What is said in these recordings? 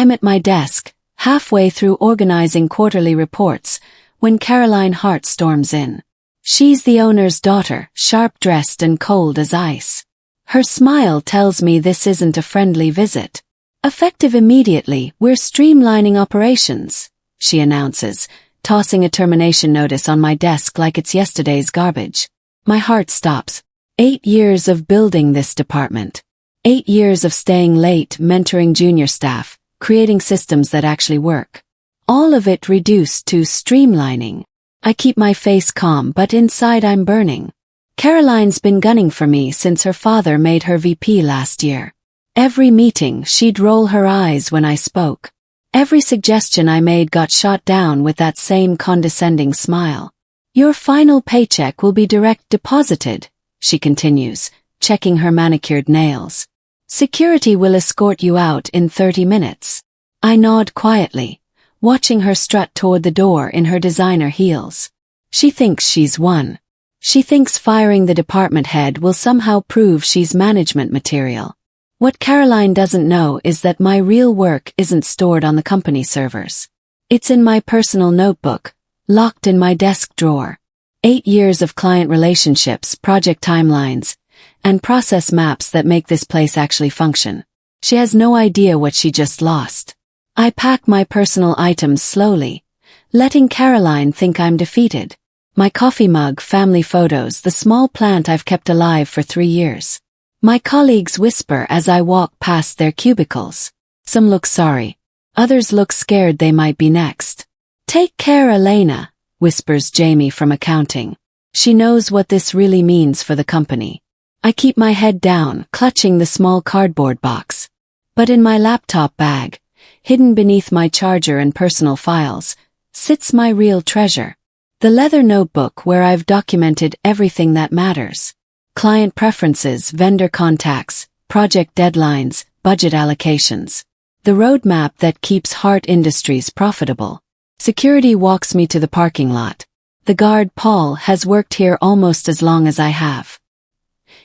I'm at my desk, halfway through organizing quarterly reports, when Caroline Hart storms in. She's the owner's daughter, sharp-dressed and cold as ice. Her smile tells me this isn't a friendly visit. Effective immediately, we're streamlining operations, she announces, tossing a termination notice on my desk like it's yesterday's garbage. My heart stops. 8 years of building this department. 8 years of staying late, mentoring junior staff, creating systems that actually work. All of it reduced to streamlining. I keep my face calm, but inside I'm burning. Caroline's been gunning for me since her father made her VP last year. Every meeting, she'd roll her eyes when I spoke. Every suggestion I made got shot down with that same condescending smile. Your final paycheck will be direct deposited, she continues, checking her manicured nails. Security will escort you out in 30 minutes. I nod quietly, watching her strut toward the door in her designer heels. She thinks she's won. She thinks firing the department head will somehow prove she's management material. What Caroline doesn't know is that my real work isn't stored on the company servers. It's in my personal notebook, locked in my desk drawer. 8 years of client relationships, project timelines, and process maps that make this place actually function. She has no idea what she just lost. I pack my personal items slowly, letting Caroline think I'm defeated. My coffee mug, family photos, the small plant I've kept alive for 3 years. My colleagues whisper as I walk past their cubicles. Some look sorry. Others look scared they might be next. Take care, Elena, whispers Jamie from accounting. She knows what this really means for the company. I keep my head down, clutching the small cardboard box. But in my laptop bag, hidden beneath my charger and personal files, sits my real treasure. The leather notebook where I've documented everything that matters. Client preferences, vendor contacts, project deadlines, budget allocations. The roadmap that keeps Hart Industries profitable. Security walks me to the parking lot. The guard, Paul, has worked here almost as long as I have.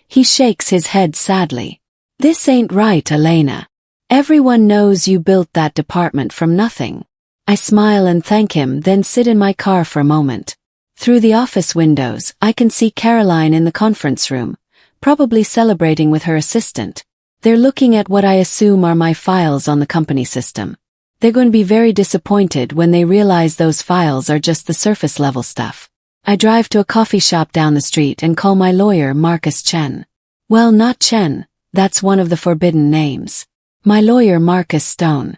He shakes his head sadly. This ain't right, Elena. Everyone knows you built that department from nothing. I smile and thank him, then sit in my car for a moment. Through the office windows, I can see Caroline in the conference room, probably celebrating with her assistant. They're looking at what I assume are my files on the company system. They're going to be very disappointed when they realize those files are just the surface-level stuff. I drive to a coffee shop down the street and call my lawyer, Marcus Chen. Well, not Chen, that's one of the forbidden names. My lawyer, Marcus Stone.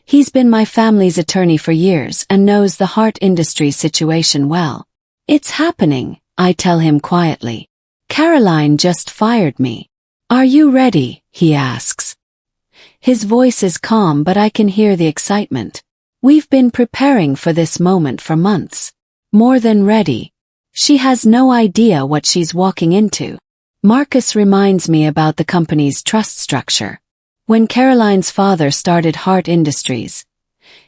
He's been my family's attorney for years and knows the Hart Industries situation well. It's happening, I tell him quietly. Caroline just fired me. Are you ready? He asks. His voice is calm, but I can hear the excitement. We've been preparing for this moment for months. More than ready. She has no idea what she's walking into. Marcus reminds me about the company's trust structure. When Caroline's father started Hart Industries,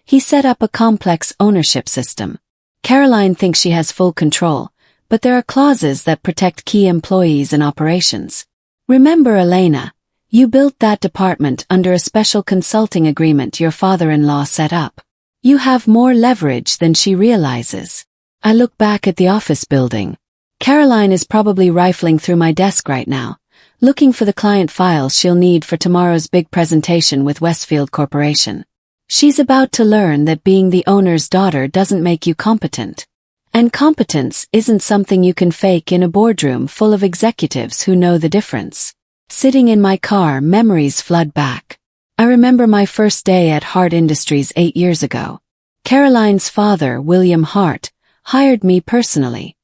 he set up a complex ownership system. Caroline thinks she has full control, but there are clauses that protect key employees and operations. Remember, Elena, you built that department under a special consulting agreement your father-in-law set up. You have more leverage than she realizes. I look back at the office building. Caroline is probably rifling through my desk right now, looking for the client files she'll need for tomorrow's big presentation with Westfield Corporation. She's about to learn that being the owner's daughter doesn't make you competent. And competence isn't something you can fake in a boardroom full of executives who know the difference. Sitting in my car, memories flood back. I remember my first day at Hart Industries 8 years ago. Caroline's father, William Hart, hired me personally.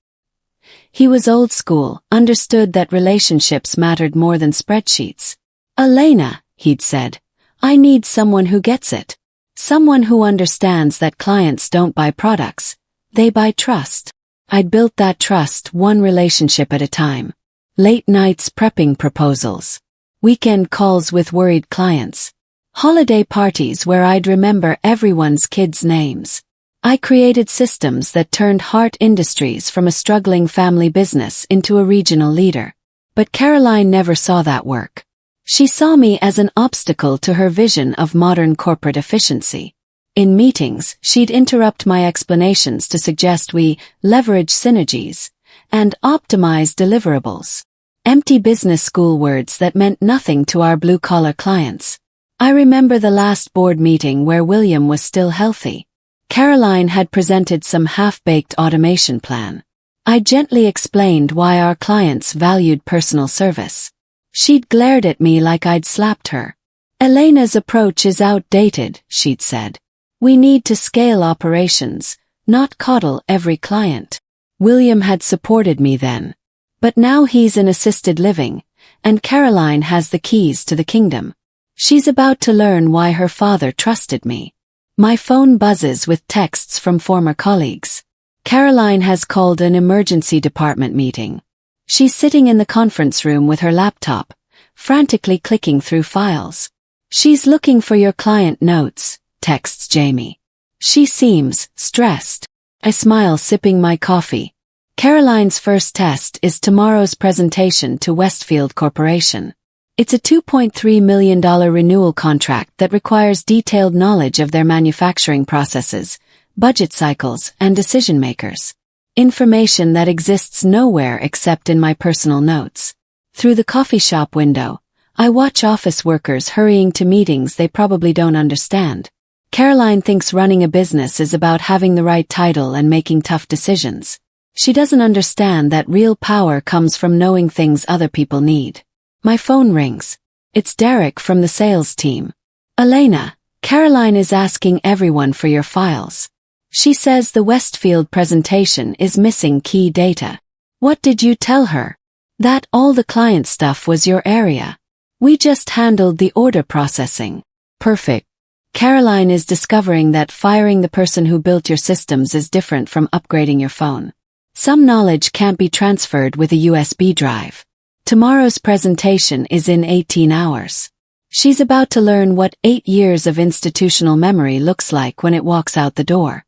He was old school, understood that relationships mattered more than spreadsheets. Elena, he'd said, I need someone who gets it. Someone who understands that clients don't buy products, they buy trust. I'd built that trust one relationship at a time. Late nights prepping proposals. Weekend calls with worried clients. Holiday parties where I'd remember everyone's kids' names. I created systems that turned Hart Industries from a struggling family business into a regional leader. But Caroline never saw that work. She saw me as an obstacle to her vision of modern corporate efficiency. In meetings, she'd interrupt my explanations to suggest we leverage synergies and optimize deliverables. Empty business school words that meant nothing to our blue-collar clients. I remember the last board meeting where William was still healthy. Caroline had presented some half-baked automation plan. I gently explained why our clients valued personal service. She'd glared at me like I'd slapped her. Elena's approach is outdated, she'd said. We need to scale operations, not coddle every client. William had supported me then. But now he's in assisted living, and Caroline has the keys to the kingdom. She's about to learn why her father trusted me. My phone buzzes with texts from former colleagues. Caroline has called an emergency department meeting. She's sitting in the conference room with her laptop, frantically clicking through files. She's looking for your client notes, texts Jamie. She seems stressed. I smile, sipping my coffee. Caroline's first test is tomorrow's presentation to Westfield Corporation. It's a $2.3 million renewal contract that requires detailed knowledge of their manufacturing processes, budget cycles, and decision-makers. Information that exists nowhere except in my personal notes. Through the coffee shop window, I watch office workers hurrying to meetings they probably don't understand. Caroline thinks running a business is about having the right title and making tough decisions. She doesn't understand that real power comes from knowing things other people need. My phone rings. It's Derek from the sales team. Elena, Caroline is asking everyone for your files. She says the Westfield presentation is missing key data. What did you tell her? That all the client stuff was your area. We just handled the order processing. Perfect. Caroline is discovering that firing the person who built your systems is different from upgrading your phone. Some knowledge can't be transferred with a USB drive. Tomorrow's presentation is in 18 hours. She's about to learn what 8 years of institutional memory looks like when it walks out the door.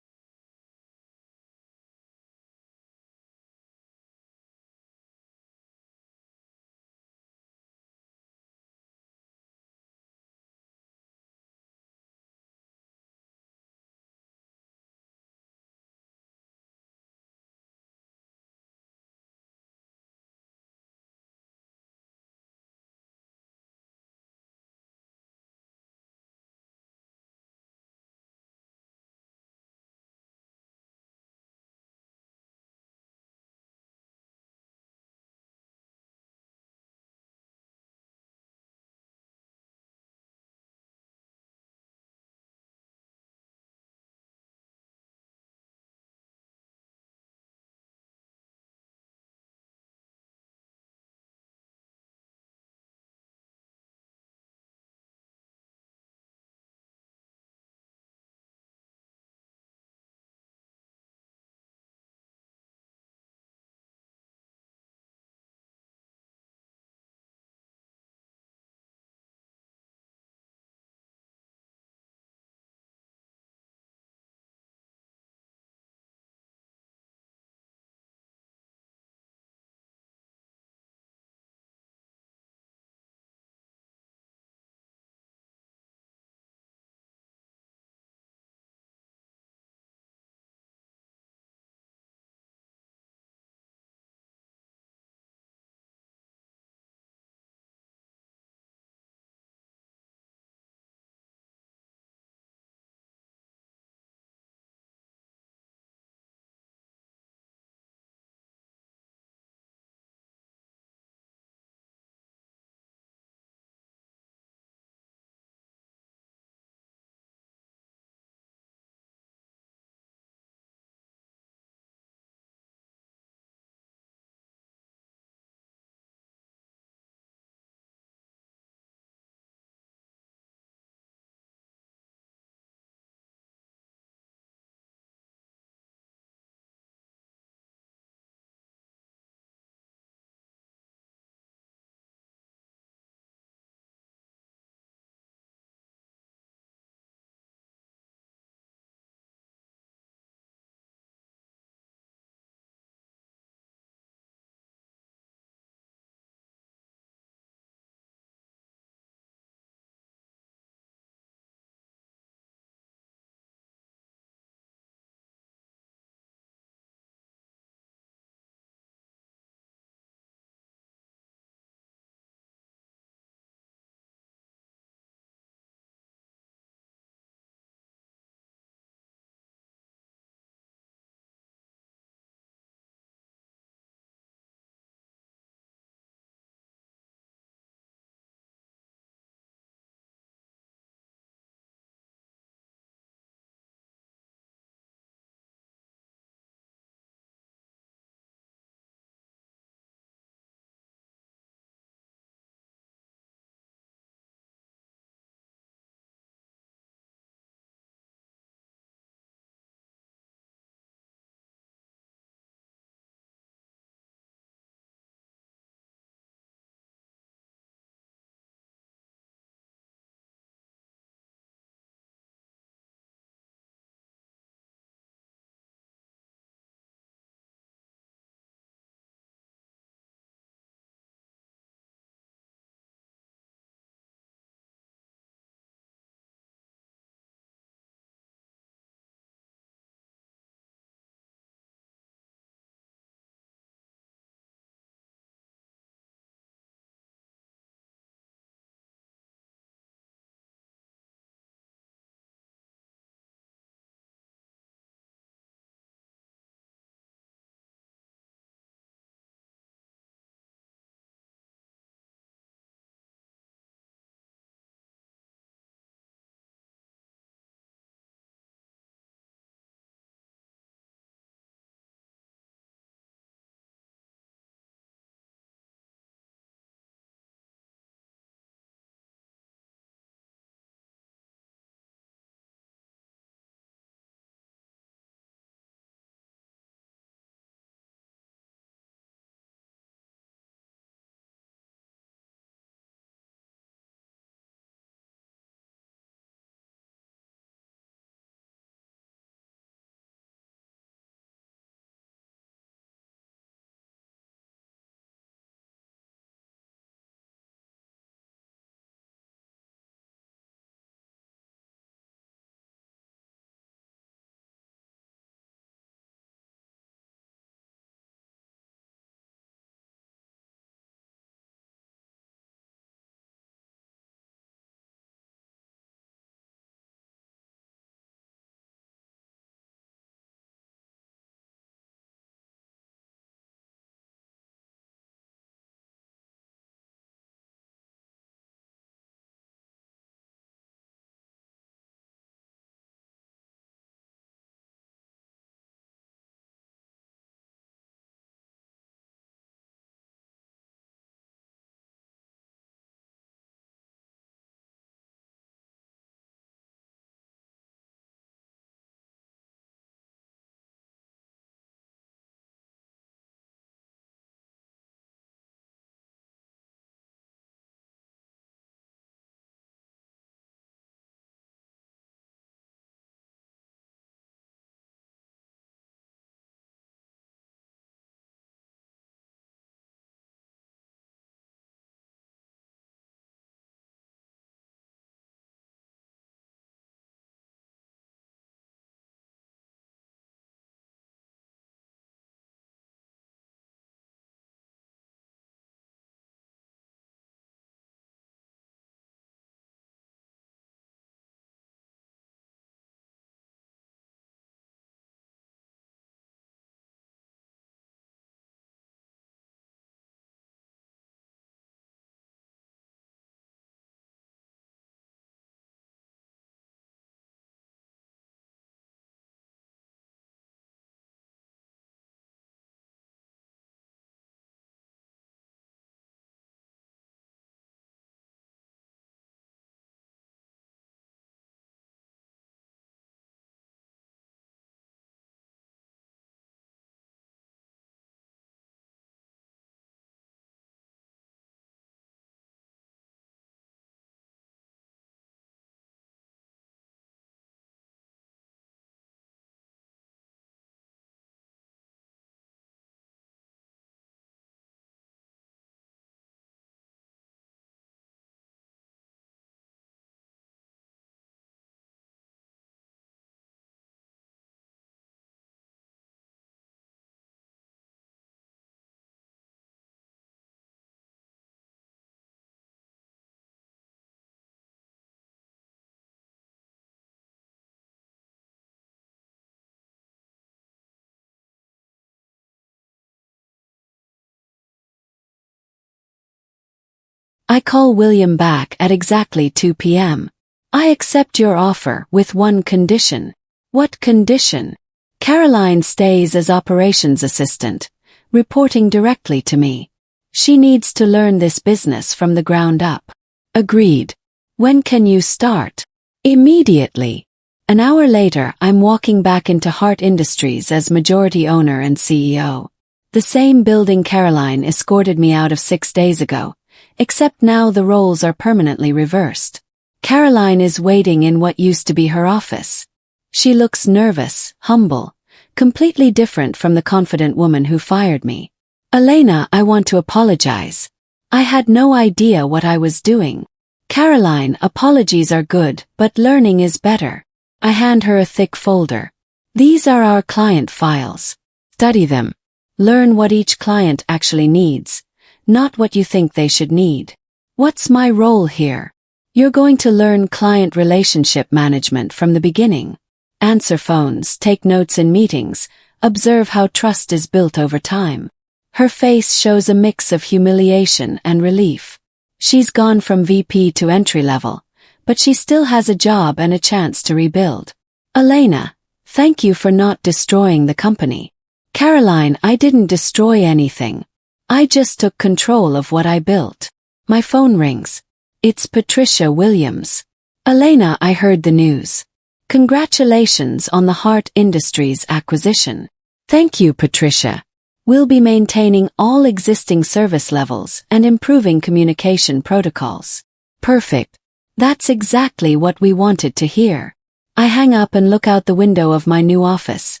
I call William back at exactly 2 p.m. I accept your offer with one condition. What condition? Caroline stays as operations assistant, reporting directly to me. She needs to learn this business from the ground up. Agreed. When can you start? Immediately. An hour later, I'm walking back into Hart Industries as majority owner and CEO. The same building Caroline escorted me out of 6 days ago, except now the roles are permanently reversed. Caroline is waiting in what used to be her office. She looks nervous, humble, completely different from the confident woman who fired me. Elena, I want to apologize. I had no idea what I was doing. Caroline, apologies are good, but learning is better. I hand her a thick folder. These are our client files. Study them. Learn what each client actually needs, not what you think they should need. What's my role here? You're going to learn client relationship management from the beginning. Answer phones, take notes in meetings, observe how trust is built over time. Her face shows a mix of humiliation and relief. She's gone from VP to entry level, but she still has a job and a chance to rebuild. Elena, thank you for not destroying the company. Caroline, I didn't destroy anything. I just took control of what I built. My phone rings. It's Patricia Williams. Elena, I heard the news. Congratulations on the Hart Industries acquisition. Thank you, Patricia. We'll be maintaining all existing service levels and improving communication protocols. Perfect. That's exactly what we wanted to hear. I hang up and look out the window of my new office.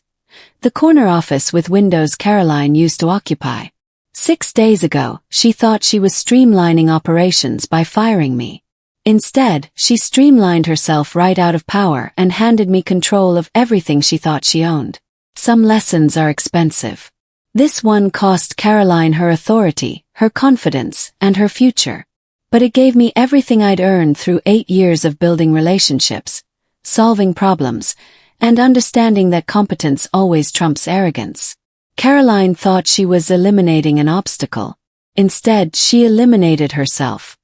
The corner office with windows Caroline used to occupy. 6 days ago, she thought she was streamlining operations by firing me. Instead, she streamlined herself right out of power and handed me control of everything she thought she owned. Some lessons are expensive. This one cost Caroline her authority, her confidence, and her future. But it gave me everything I'd earned through 8 years of building relationships, solving problems, and understanding that competence always trumps arrogance. Caroline thought she was eliminating an obstacle. Instead, she eliminated herself.